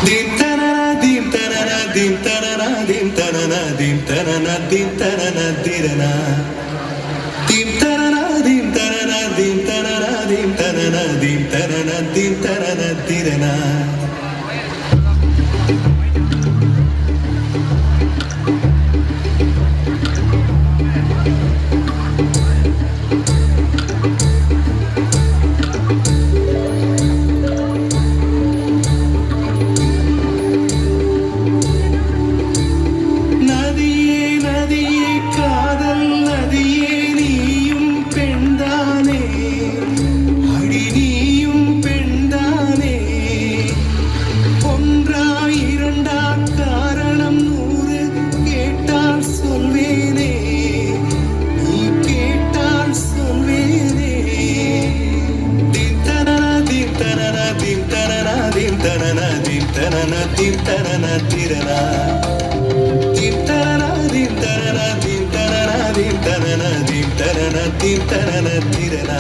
Dim tanana dim tanana dim tanana dim tanana dim tanana dim tanana dirana. Dim tanana dim tanana dim tanana dim tanana dim tanana dim tanana dirana. நதியே நதியே காதல் நதியே நீயும் பெண்தானே அடி நீயும் பெண்தானே ஒன்றா இரண்டா காரணம் நூறு கேட்டால் சொல்வேனே நீ கேட்டால் சொல்வேனே தின் தனனா தின் தனனா தின் தனனா தின் தனனா தின் தனனா தின் தனனா திரனா dim tarana dim tarana dim tarana dim tarana dim tarana dim tarana tirana.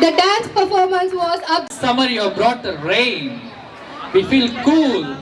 The dance performance was up. Summer you have brought the rain. We feel cool